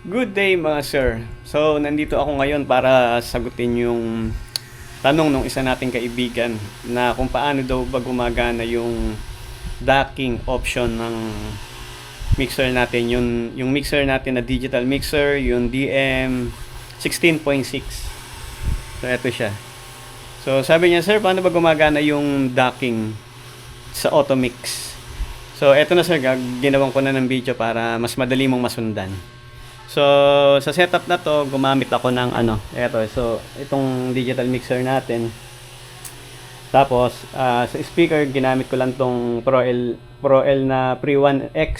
Good day mga sir. So, nandito ako ngayon para sagutin yung tanong ng isa nating kaibigan na kung paano daw ba gumagana yung docking option ng mixer natin. Yung mixer natin na digital mixer, yung DM 16.6. So, eto siya. So, sabi niya, sir, paano ba gumagana yung docking sa Automix? So, eto na sir, ginawan ko na ng video para mas madali mong masundan. So, sa setup na to, gumamit ako ng eto. So, itong digital mixer natin. Tapos, sa speaker, ginamit ko lang tong Pro L na Pre 1X.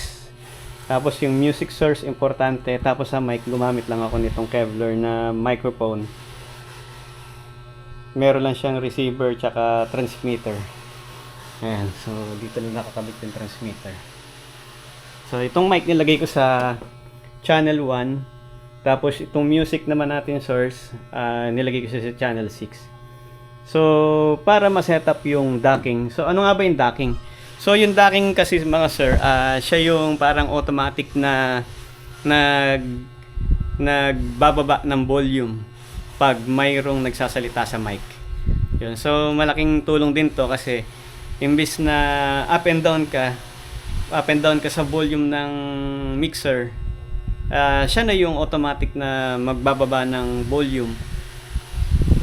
Tapos, yung music source, importante. Tapos, sa mic, gumamit lang ako nitong Kevlar na microphone. Meron lang siyang receiver tsaka transmitter. Ayan. So, dito lang nakakabit yung transmitter. So, itong mic nilagay ko sa channel 1. Tapos itong music naman natin source, nilagay ko siya sa channel 6. So para ma-setup yung docking. So ano nga ba yung docking? So yung docking kasi mga sir, siya yung parang automatic na nagbababa ng volume pag mayroong nagsasalita sa mic. Yun. So malaking tulong din to kasi imbis na up and down ka sa volume ng mixer, siya na yung automatic na magbababa ng volume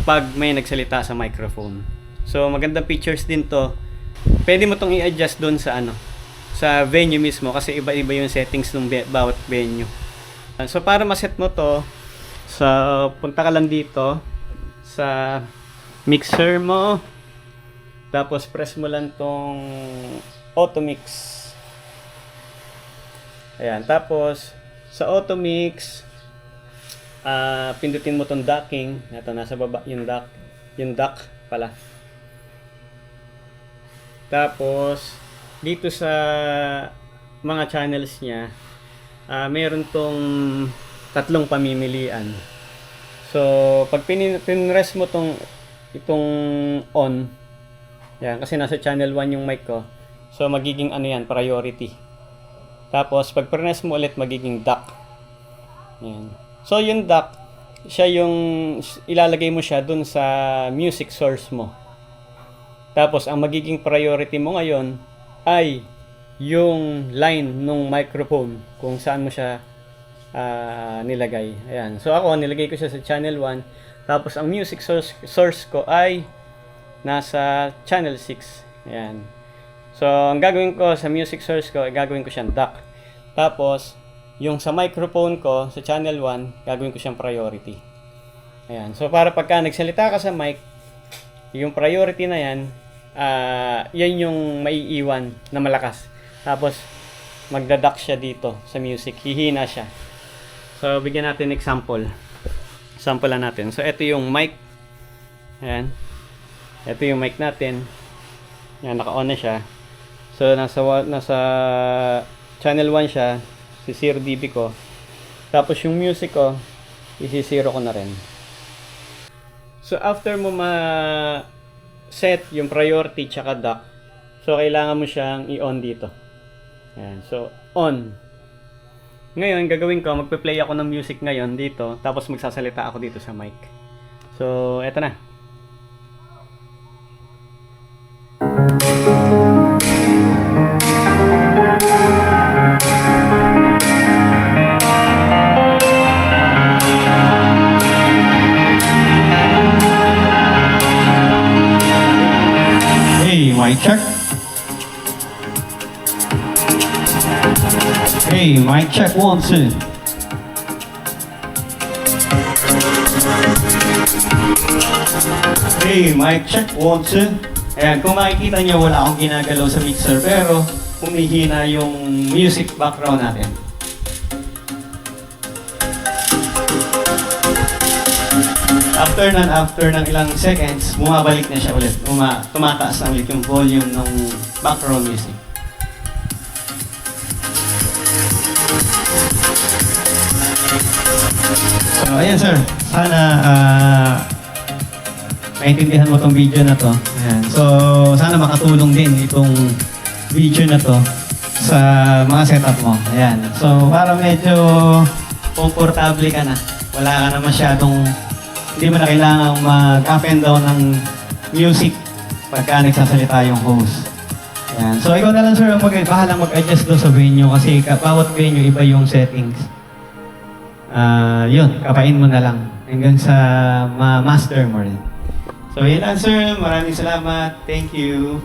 pag may nagsalita sa microphone. So magandang features din to. Pwede mo tong i-adjust doon sa sa venue mismo kasi iba-iba yung settings ng bawat venue. So para ma-set mo to, punta ka lang dito sa mixer mo. Tapos press mo lang tong Automix. Ayan, tapos sa Automix, pindutin mo tong docking. Ito, nasa baba yung dock pala. Tapos, dito sa mga channels niya, meron tong tatlong pamimilian. So, pag pinress mo itong on, yan, kasi nasa channel 1 yung mic ko. So, magiging priority. Tapos, pag press mo ulit, magiging dock. Yan. So, yung dock, siya yung ilalagay mo siya dun sa music source mo. Tapos, ang magiging priority mo ngayon ay yung line ng microphone kung saan mo siya nilagay. Ayan. So, ako, nilagay ko siya sa channel 1. Tapos, ang music source ko ay nasa channel 6. Ayan. So, ang gagawin ko sa music source ko, gagawin ko siyang dock. Tapos, yung sa microphone ko, sa channel 1, gagawin ko siyang priority. Ayan. So, para pagka nagsalita ka sa mic, yung priority na yan, yan yung maiiwan na malakas. Tapos, magdadock siya dito sa music. Hihina siya. So, bigyan natin example. Sample lang natin. So, ito yung mic. Ayan. Ito yung mic natin. Yan, naka-on na siya. So, nasa channel 1 siya, si 0 dB ko. Tapos yung music ko, isi-0 ko na rin. So, after mo ma-set yung priority tsaka dock, so, kailangan mo siyang i-on dito. Ayan. So, on. Ngayon, gagawin ko, magpe-play ako ng music ngayon dito, tapos magsasalita ako dito sa mic. So, eto na. Hey, mic check. Hey, mic check 1, 2. Hey, mic check 1, 2. Ayan, kung makikita nyo, wala akong ginagalaw sa mixer, pero humihina yung music background natin. After ng ilang seconds, bumabalik na siya ulit. Tumataas na ulit yung volume ng background music. So, ayan sir. Sana maintindihan mo tong video na to. Ayan. So, sana makatulong din itong video na to sa mga setup mo. Ayan. So, para medyo komportable ka na. Wala ka na masyadong, hindi mo na kailangang mag-up and down ng music pagka nagsasalita yung host. Yan. So ikaw na lang sir, bahalang mag-adjust doon sa venue kasi bawat venue iba yung settings. Yun, kapain mo na lang hanggang sa ma-master mo rin. So yun lang sir, maraming salamat. Thank you.